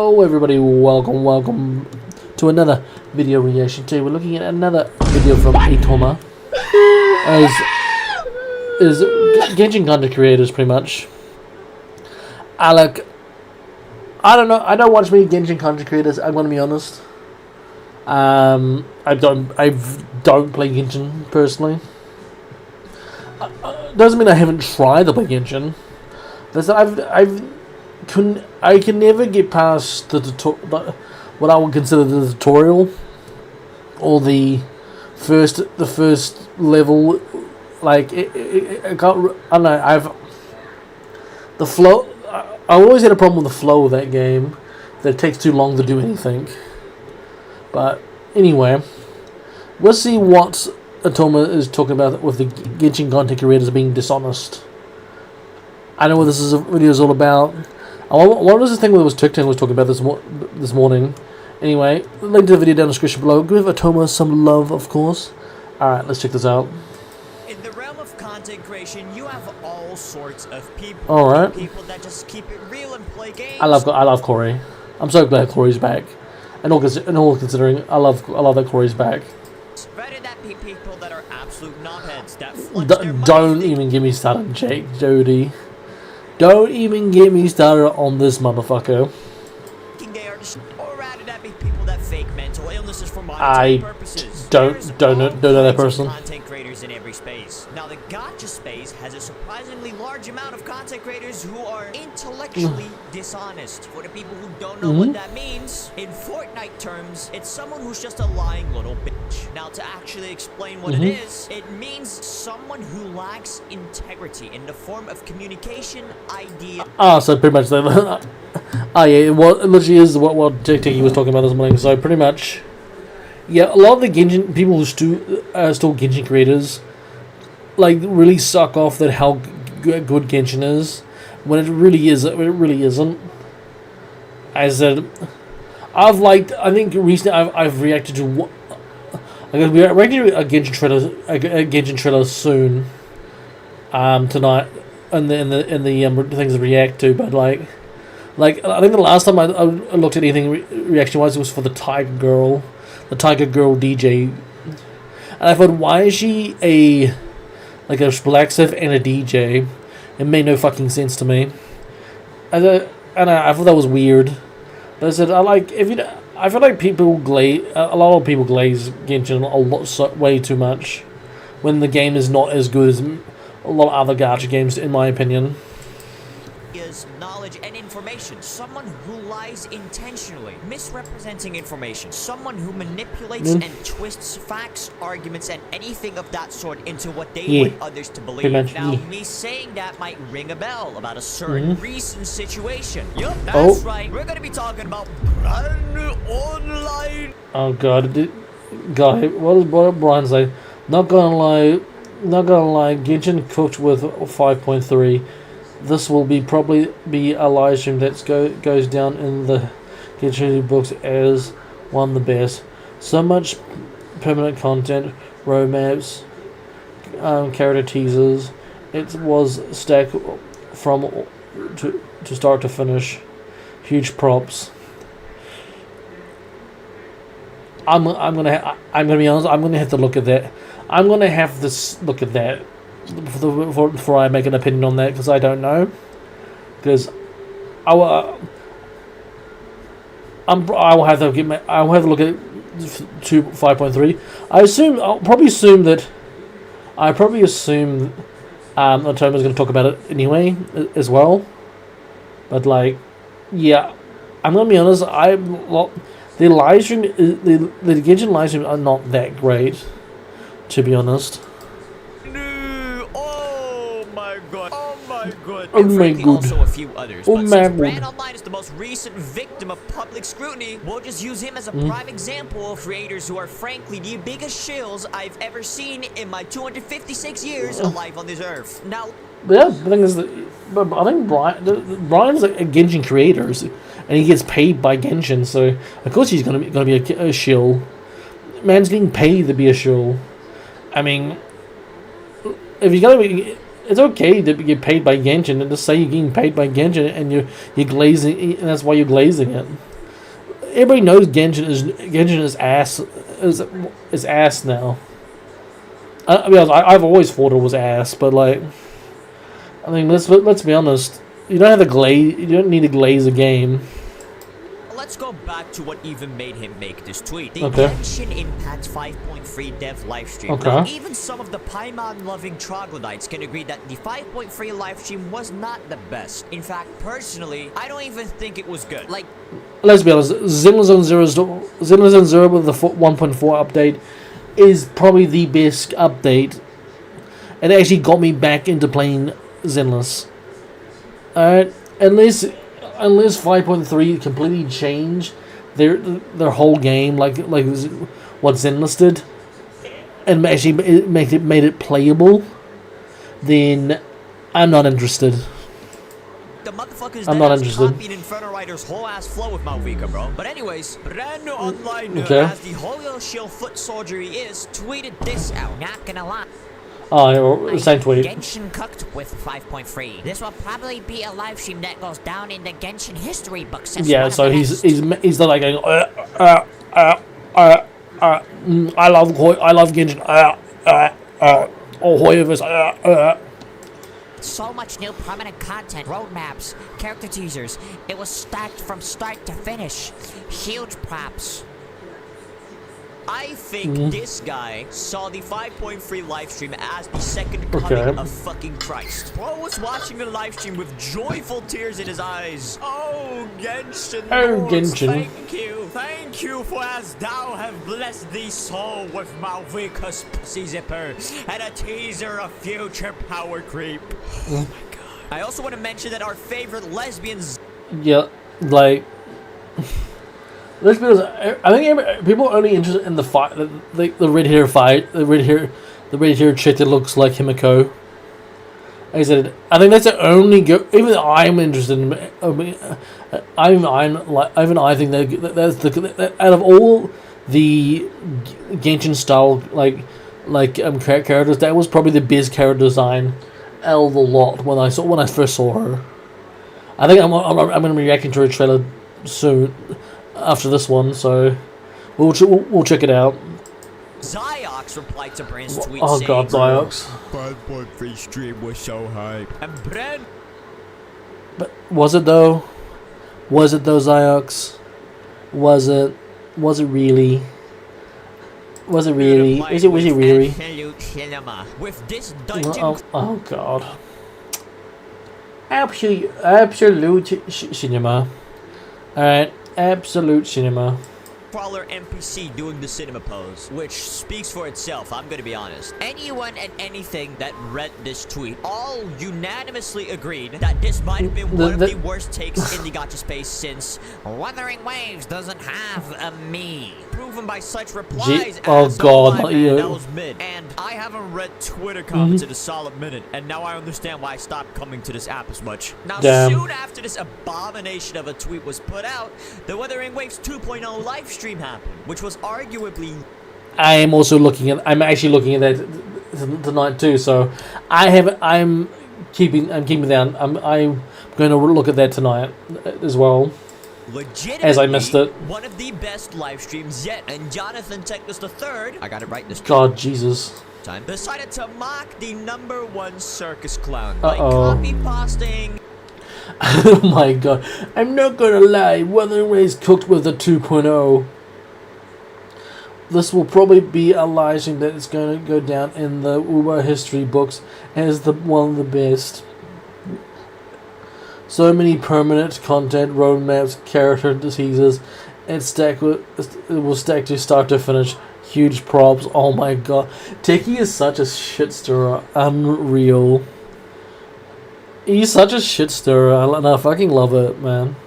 Hello everybody, welcome to another video reaction. Today we're looking at another video from Atoma. Is Genshin content creators pretty much. I don't know, I don't watch many Genshin content creators, I'm gonna be honest. I don't play Genshin personally. Doesn't mean I haven't tried to play Genshin. I can never get past what I would consider the tutorial or the first level. Like I don't know. The flow. I always had a problem with the flow of that game. That it takes too long to do anything. But anyway, we'll see what Atoma is talking about with the Genshin content creators being dishonest. I know what this video is all about. What was the thing that TikTok was talking about this morning? Anyway, link to the video down in the description below. Give Atoma some love, of course. Alright, let's check this out. In the realm of content creation, you have all sorts of people. Alright. People that just keep it real and play games. I love Corey. I'm so glad Corey's back. And all considering, I love that Corey's back. Rather than people that are absolute knobheads that don't even get me started, Jody. Don't even get me started on this motherfucker. Or rather than people that fake mental illnesses for monetary purposes. Don't know that person. Content creators in every space. Now the gacha space has a surprisingly large amount of content creators who are intellectually dishonest. For the people who don't know what that means, in Fortnite terms, it's someone who's just a lying little bitch. Now to actually explain what it is, it means someone who lacks integrity in the form of communication, idea. So pretty much that. Yeah, it literally is what TikTok was talking about this morning. So pretty much, yeah, a lot of the Genshin people who still Genshin creators, like, really suck off that how good Genshin is, when it really isn't. I said, I think recently I've reacted to I'm gonna be reacting to a Genshin trailer soon, tonight, and the things to react to, but like I think the last time I looked at anything reaction wise, it was for the Tiger Girl DJ, and I thought, why is she a black Sith and a DJ? It made no fucking sense to me. I thought that was weird. But I said, I feel like a lot of people glaze Genshin way too much when the game is not as good as a lot of other gacha games, in my opinion. Is knowledge and information. Someone who lies intentionally, misrepresenting information. Someone who manipulates and twists facts, arguments, and anything of that sort into what they want others to believe. Now, me saying that might ring a bell about a certain recent situation. Yup, that's right. We're gonna be talking about brand online. Oh god, what did Brian say? Not gonna lie, Genshin cooked with 5.3. This will probably be a live stream that goes down in the Genshin books as one of the best. So much permanent content, roadmaps, character teasers. It was stacked from to start to finish. Huge props. I'm gonna be honest. I'm gonna have to look at that. I'm gonna have to look at that before I make an opinion on that, because I don't know. Because I will have to look at 5.3. I'll probably assume that Atoma's going to talk about it anyway as well. But like, yeah, I'm gonna be honest. The live stream, the Genshin live stream are not that great, to be honest. Oh my god. Also a few others. Oh but my since Brand Online is the most recent victim of public scrutiny, we'll just use him as a prime example of creators who are frankly the biggest shills I've ever seen in my 256 years alive on this earth. Now, yeah, the thing is that I think Brian's a Genshin creator, and he gets paid by Genshin, so of course he's gonna be a shill. Man's getting paid to be a shill. I mean, if you're gonna be, it's okay to get paid by Genshin, and just say you're getting paid by Genshin and you're glazing, and that's why you're glazing it. everybody knows Genshin is ass now. I mean, I've always thought it was ass, but like, I mean, let's be honest. You don't have to glaze. You don't need to glaze a game. Let's go back to what even made him make this tweet. The Okay. Genshin Impact 5.3 dev livestream. Okay. Now, even some of the Paimon-loving troglodytes can agree that the 5.3 livestream was not the best. In fact, personally, I don't even think it was good. Like, Let's be honest. Xenoblade Zero with the 1.4 update is probably the best update. It actually got me back into playing Zenless. Unless 5.3 completely changed their whole game, like what Zenless did, and actually made it playable, then I'm not interested. the motherfuckers I'm that not has interested. copied Inferno Rider's whole ass flow with Malvika, bro. But anyways, brand new online Okay. as the Hoyo Shield foot soldier he is, tweeted this out. Not gonna lie. Oh, same tweet. Genshin cooked with 5.3. This will probably be a live stream that goes down in the Genshin history books. As Yeah, one of so the he's best. not like going. I love Genshin. Oh, Hoyoverse. So much new permanent content, roadmaps, character teasers. It was stacked from start to finish. Huge props. I think this guy saw the 5.3 livestream as the second coming Okay. of fucking Christ. Bro was watching the livestream with joyful tears in his eyes. Oh, Genshin. Oh, Lords, Genshin. Thank you. Thank you for as thou have blessed thee soul with Malvika's pussy zipper and a teaser of future power creep. Oh my god. I also want to mention that our favorite lesbians. Yeah, like. Let's be honest. I think people are only interested in the fight, the red hair fight, the red hair chick that looks like Himiko. Like I said, I think that's the only even I'm interested in. Even I think that's the out of all the Genshin style characters, that was probably the best character design out of the lot when I first saw her. I think I'm gonna be reacting to her trailer soon after this one, so we'll check it out. Ziox replied to Brand's tweet Oh saying, god, Ziox. 5.3 stream was so hype. And Brand But was it though? Was it though, Ziox? Was it really? Was it really? Was it really? Absolute cinema. With this dungeon Oh god. Absolute cinema. Alright, absolute cinema. crawler NPC doing the cinema pose, which speaks for itself, I'm gonna be honest. Anyone and anything that read this tweet all unanimously agreed that this might have been one of the worst takes in the gacha space since Wuthering Waves doesn't have a me. proven by such replies oh as god, "Oh, not man, you." that was mid. And I haven't read Twitter comments in a solid minute, and now I understand why I stopped coming to this app as much. Now, Damn. soon after this abomination of a tweet was put out, the Wuthering Waves 2.0 live stream happened, which was arguably I'm actually looking at that tonight too. So I'm keeping that. I'm going to look at that tonight as well. legitimately As I missed it. one of the best live streams yet. And Jonathan Technos III, I got it right this God, Jesus. time, decided to mock the #1 circus clown by Uh-oh. copy pasting. Oh my god. I'm not gonna lie, Wuthering Waves cooked with the 2.0. This will probably be a live stream that is going to go down in the Uber history books as one of the best. So many permanent content, roadmaps, character teasers, it will stack to start to finish. Huge props. Oh my god. Teki is such a shit stirrer. Unreal. He's such a shit stirrer, and I fucking love it, man.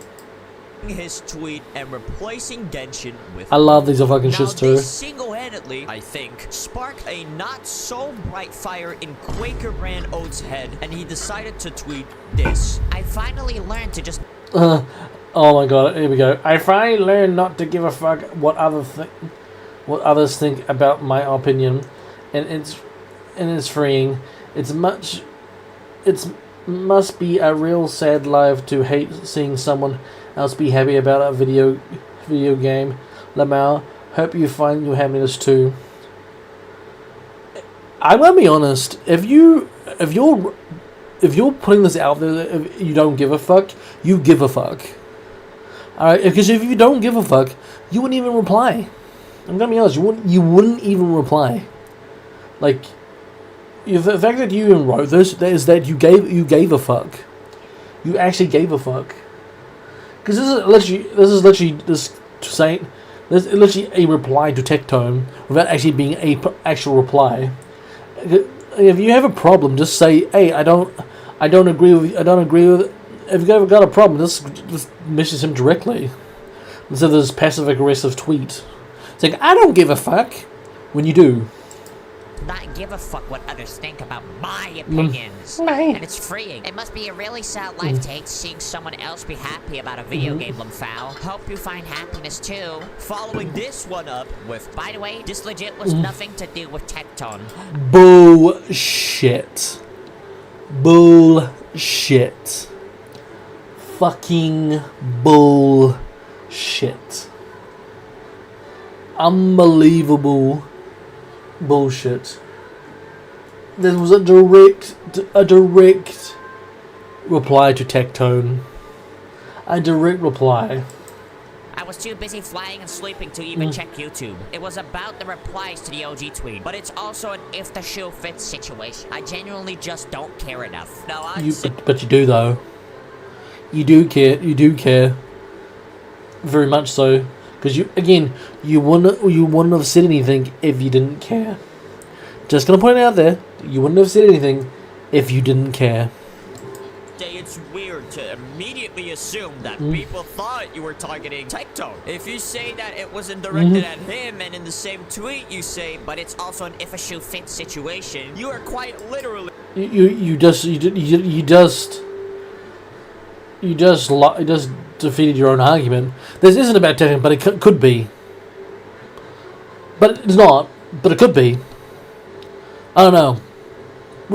His tweet and replacing Genshin with I love these fucking now shit stirrers. this single-handedly, I think, sparked a not-so-bright fire in Quaker Brand Oates' head, and he decided to tweet this. I finally learned to just Oh my god, here we go. I finally learned not to give a fuck what others think about my opinion, and it's freeing. It must be a real sad life to hate seeing someone else be happy about a video video game. Lamau, hope you find your happiness too. I'm gonna be honest. If you're putting this out there, if you don't give a fuck, you give a fuck. Alright, because if you don't give a fuck, you wouldn't even reply. I'm gonna be honest. You wouldn't even reply. Like, the fact that you even wrote this is that you gave a fuck. You actually gave a fuck. Because this is literally a reply to Tectone without actually being a actual reply. If you have a problem, just say, "Hey, I don't agree with. If you've ever got a problem, just message him directly instead of this passive aggressive tweet. It's like, I don't give a fuck when you do. Not give a fuck what others think about my opinions. And it's freeing. It must be a really sad life take seeing someone else be happy about a video game, Lumfowl. Hope you find happiness too. Following this one up with, by the way, this legit was nothing to do with Tectone. Bullshit. Bullshit. Fucking bullshit. Unbelievable bullshit. There was a direct reply to Tectone. A direct reply. I was too busy flying and sleeping to even check YouTube. It was about the replies to the OG tweet, but it's also an if the shoe fits situation. I genuinely just don't care enough. No, but you do though. You do care. You do care. Very much so. Because you wouldn't have said anything if you didn't care. Just gonna point it out there, you wouldn't have said anything if you didn't care. It's weird to immediately assume that people thought you were targeting Tectone. If you say that it wasn't directed at him, and in the same tweet you say, but it's also an if a shoe fits situation, you are quite literally. You just defeated your own argument. This isn't about Tectone, but it could be. But it's not. But it could be. I don't know.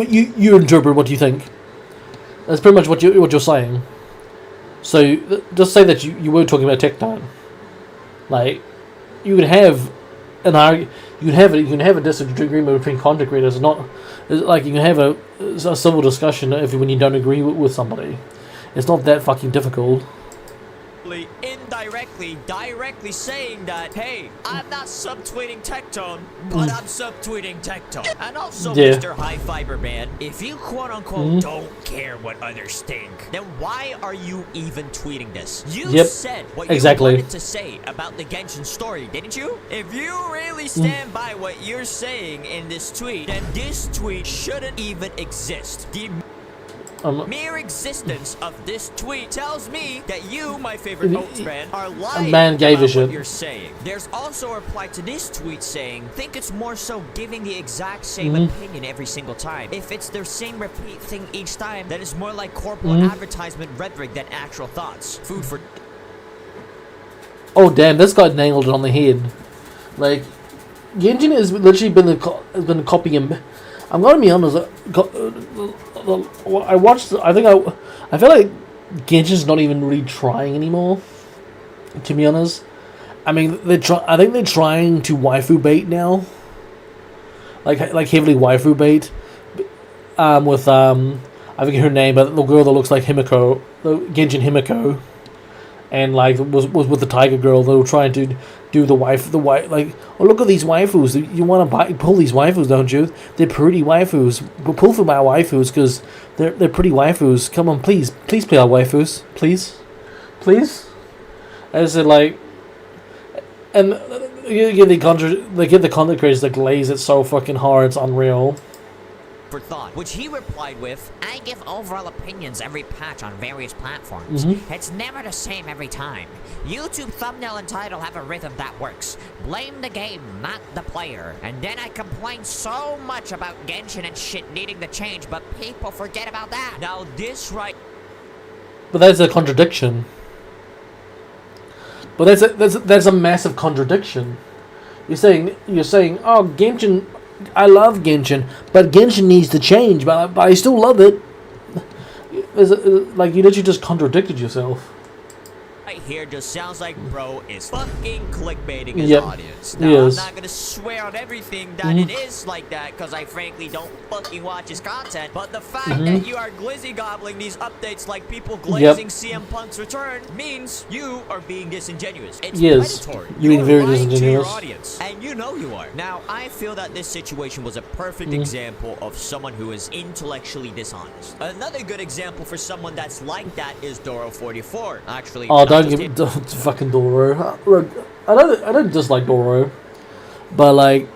You interpret what you think. That's pretty much what you're saying. So just say that you were talking about Tectone. Like, you could have an argument. You can have a disagreement between content creators. Not like you can have a civil discussion when you don't agree with somebody. It's not that fucking difficult. Indirectly, directly saying that, hey, I'm not subtweeting Tectone, but I'm subtweeting Tectone. And also, Mr. High Fiber Man, if you quote-unquote don't care what others think, then why are you even tweeting this? You said what you wanted to say about the Genshin story, didn't you? If you really stand by what you're saying in this tweet, then this tweet shouldn't even exist. The mere existence of this tweet tells me that you, my favorite Oats man, are lying about what you're saying. There's also a reply to this tweet saying, think it's more so giving the exact same opinion every single time. If it's their same repeat thing each time, then it's more like corporate advertisement rhetoric than actual thoughts. Food for... Oh damn, this guy nailed it on the head. Like, Genshin has literally been a Compium. I'm gonna be honest. I watched. I feel like Genshin's not even really trying anymore. To be honest, I mean I think they're trying to waifu bait now. Like heavily waifu bait. With I forget her name, but the girl that looks like Himiko, the Genshin Himiko, and like was with the tiger girl. They were trying to do like, oh look at these waifus. You want to pull these waifus, don't you? They're pretty waifus. We'll pull for my waifus because they're pretty waifus. Come on, please play our waifus, please. As in like, and they get the content creators that glaze it so fucking hard, it's unreal. For thought, which he replied with, I give overall opinions every patch on various platforms. It's never the same every time. YouTube thumbnail and title have a rhythm that works. Blame the game, not the player. And then I complain so much about Genshin and shit needing to change, but people forget about that. Now this right... But that's a contradiction. But that's a massive contradiction. You're saying, oh, Genshin... I love Genshin, but Genshin needs to change, but I still love it. Like, you literally just contradicted yourself. right here just sounds like bro is fucking clickbaiting his Yep. audience. Now, He I'm is. not gonna swear on everything that it is like that, because I frankly don't fucking watch his content, but the fact that you are glizzy gobbling these updates like people glazing CM Punk's return means you are being disingenuous. It's Yes, predatory. you're being are very lying to your disingenuous. audience, and you know you are. Now, I feel that this situation was a perfect example of someone who is intellectually dishonest. Another good example for someone that's like that is Doro44. Actually, Oh, not don't just give him. me fucking Doro. Look, I don't dislike Doro, but like,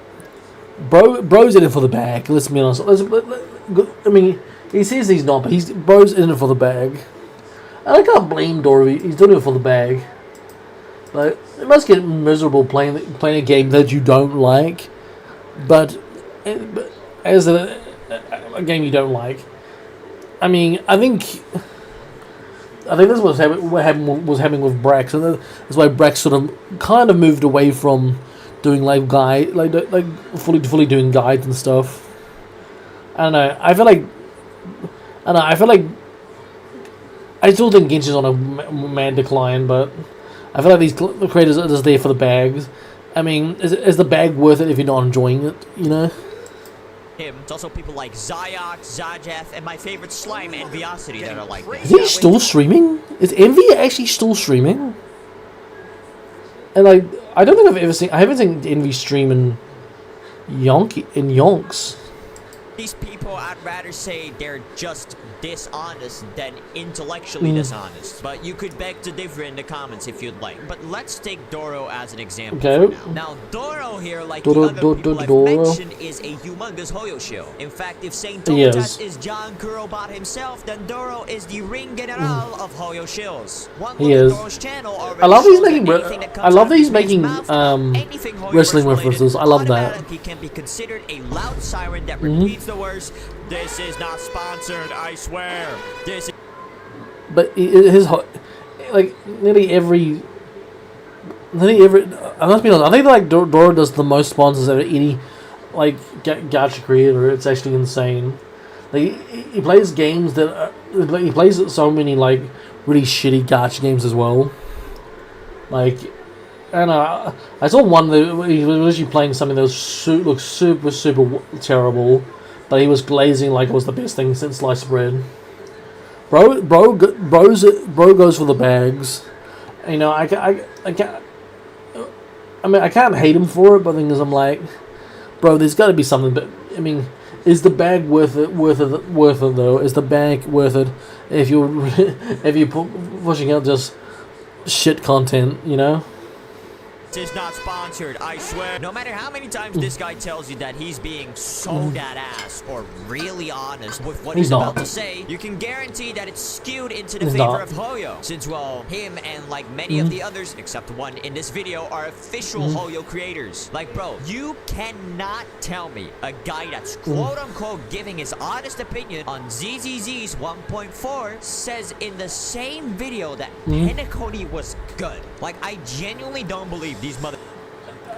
bro's in it for the bag. Let's be honest. I mean, he says he's not, but bro's in it for the bag. And I can't blame Doro. He's doing it for the bag. Like, it must get miserable playing a game that you don't like, but as a game you don't like. I mean, I think this was what happened with Brax, and that's why Brax sort of kind of moved away from doing live guide, like fully doing guides and stuff. I don't know. I feel like I still think Genshin's on a mad decline, but I feel like these creators are just there for the bags. I mean, is the bag worth it if you're not enjoying it? You know. Him. It's also people like Zyox, Zajef, and my favorite Slime, Enviosity, that are like Is he still streaming? Is Envy actually still streaming? And like, I don't think I haven't seen Envy stream in Yonks. These people, I'd rather say they're just dishonest than intellectually dishonest. But you could beg to differ in the comments if you'd like. But let's take Doro as an example Okay. for now. Now, Doro here, like Doro, the other people I've Doro. mentioned, is a humongous Hoyo shill. In fact, if Saint He is. Tomotas is John Kurobot himself, then Doro is the ring general of Hoyo shills. One He look at is. Doro's channel already I love that he's shows that making anything that I comes love out that of he's his man's making mouth, anything Hoyo wrestling related, references. I love that. automatically can be considered a loud siren that repeats the words, "This is not sponsored, I swear. This is..." But his like nearly every. I must be honest. I think like Doro does the most sponsors out of any like gacha creator. It's actually insane. Like he plays games that he plays so many like really shitty gacha games as well. Like, I don't know. I saw one that he was actually playing something that was looked super terrible, but he was glazing like it was the best thing since sliced bread. Bro goes for the bags. You know, I can't. I mean, I can't hate him for it, but the thing is, I'm like, bro, there's got to be something. But I mean, is the bag worth it? Worth it though? Is the bag worth it if you're pushing out just shit content? You know. is not sponsored, I swear. No matter how many times this guy tells you that he's being so dead ass or really honest with what he's about to say, you can guarantee that it's skewed into the favor of Hoyo. Since, well, him and like many of the others, except one in this video, are official Hoyo creators. Like, bro, you cannot tell me a guy that's quote-unquote giving his honest opinion on ZZZ's 1.4 says in the same video that Pinnacle was good. Like, I genuinely don't believe these mother...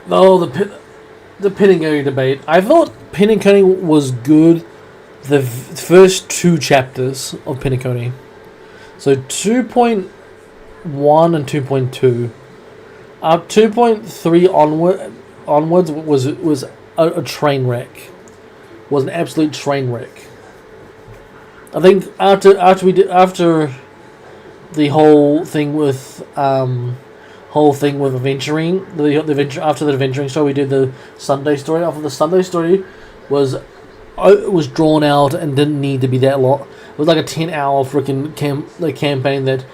Oh, the Pinnacle debate. I thought Pinnacle was good the first two chapters of Pinnacle. So 2.1 and 2.2. 2.3 onwards was a train wreck. Was an absolute train wreck. I think after the whole thing with adventuring, after the adventuring story, we did the Sunday story. After the Sunday story was drawn out and didn't need to be that long. It was like a 10-hour freaking campaign that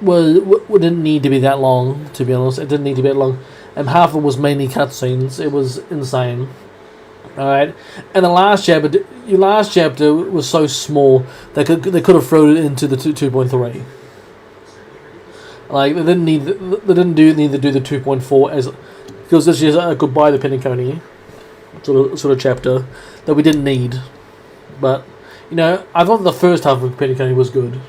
didn't need to be that long. To be honest, it didn't need to be that long, and half of it was mainly cutscenes. It was insane. All right, and the last chapter was so small they could have thrown it into the 2.3. Like they didn't need to do the 2.4 as because this is a goodbye to Pinnacle sort of chapter that we didn't need. But you know, I thought the first half of Pinnacle was good.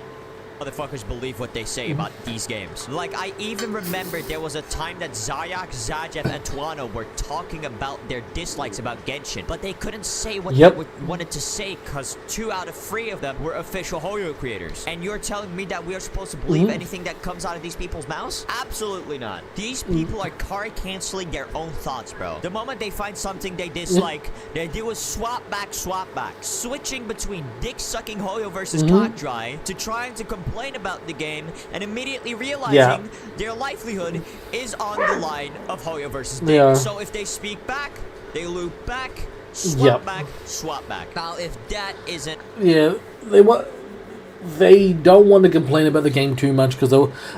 motherfuckers believe what they say about these games. Like, I even remember there was a time that Zayak, Zajev, and Tuano were talking about their dislikes about Genshin, but they couldn't say what they wanted to say because 2 out of 3 of them were official Hoyo creators. And you're telling me that we are supposed to believe anything that comes out of these people's mouths? Absolutely not. These people are canceling their own thoughts, bro. The moment they find something they dislike, they do a swap back, switching between dick-sucking Hoyo versus Cockdry to trying to complain about the game and immediately realizing their livelihood is on the line of Hoyo versus Dick. So if they speak back, they loop back, swap back. Now, if that isn't... Yeah, they don't want to complain about the game too much because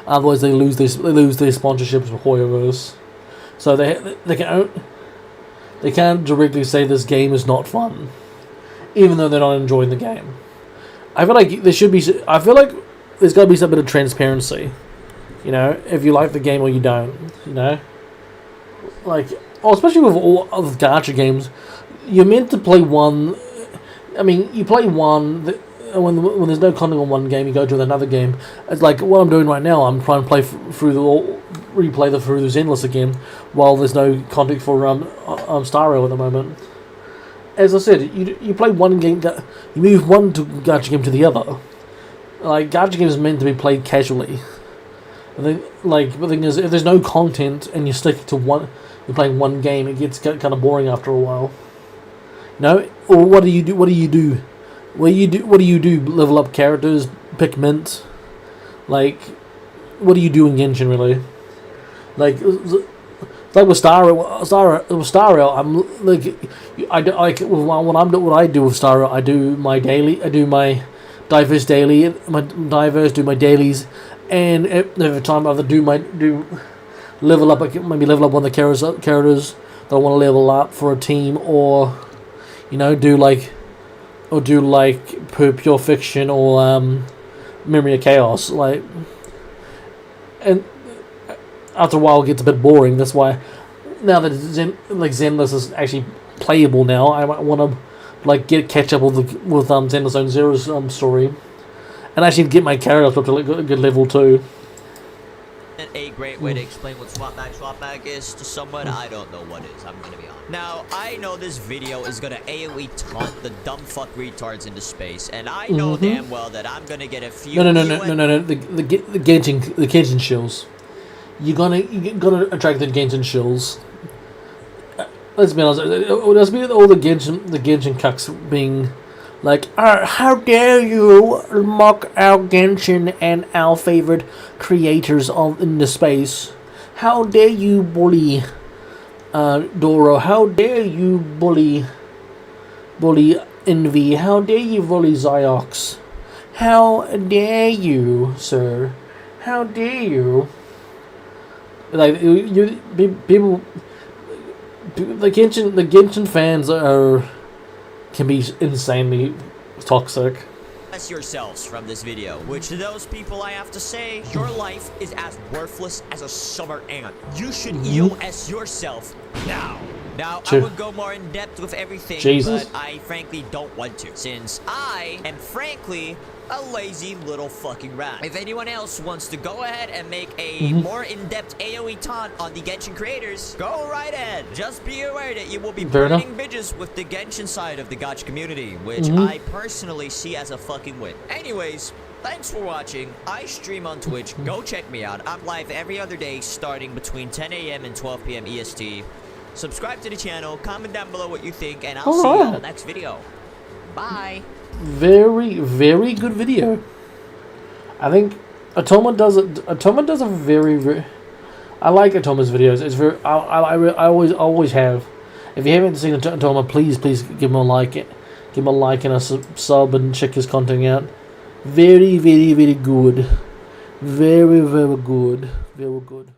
otherwise they lose their sponsorships with Hoyoverse. So they can't directly say this game is not fun, even though they're not enjoying the game. I feel like there's got to be some bit of transparency. You know, if you like the game or you don't. You know, like, especially with all other gacha games, you're meant to play one. I mean, you play one. When there's no content on one game, you go to another game. It's like what I'm doing right now. I'm trying to play replay through the Zenless again, while there's no content for Star Rail at the moment. As I said, you play one game, you move one gacha game to the other. Like, gacha games are meant to be played casually. The thing is, if there's no content and you stick to you're playing one game, it gets kind of boring after a while. No, or what do you do? What do you do? What do you do? Level up characters, pick mint. Like, what do you do in Genshin really? Like with Star Rail, I'm like, what I do with Star Rail, I do my diverse daily, do my dailies, and every time I either level up, maybe level up one of the characters that I want to level up for a team, or do Pure Fiction or Memory of Chaos, like, and after a while it gets a bit boring. That's why now that Zenless is actually playable now, I want to catch up with Zenless Zone Zero's story, and actually get my character up to a good level too. A great way to explain what swap back is to someone I don't know what is. I'm gonna be honest. Now, I know this video is gonna AoE taunt the dumb fuck retards into space, and I know damn well that I'm gonna get a few. No. The Genshin shills. You're gonna attract the Genshin shills. Let's be honest. Let's be all the Genshin cucks being like, how dare you mock our Genshin and our favorite creators in the space? How dare you bully Doro? How dare you bully Envy? How dare you bully Ziox? How dare you, sir? How dare you? Like, people, the Genshin fans can be insanely toxic. Yourselves from this video, which to those people I have to say, your life is as worthless as a summer ant. You should EOS yourself now. Now, I would go more in depth with everything, but I frankly don't want to, since I am frankly a lazy little fucking rat. If anyone else wants to go ahead and make a more in-depth AoE taunt on the Genshin creators, go right ahead. Just be aware that you will be burning bridges with the Genshin side of the gacha community, which I personally see as a fucking win. Anyways, thanks for watching. I stream on Twitch. Go check me out. I'm live every other day starting between 10 a.m. and 12 p.m. EST. Subscribe to the channel, comment down below what you think, and I'll see you in the next video. Bye. Very, very good video. I think Atoma does a very. I like Atoma's videos. It's very. I always have. If you haven't seen Atoma, please give him a like. Give him a like and a sub and check his content out. Very, very, very good. Very, very good. Very good.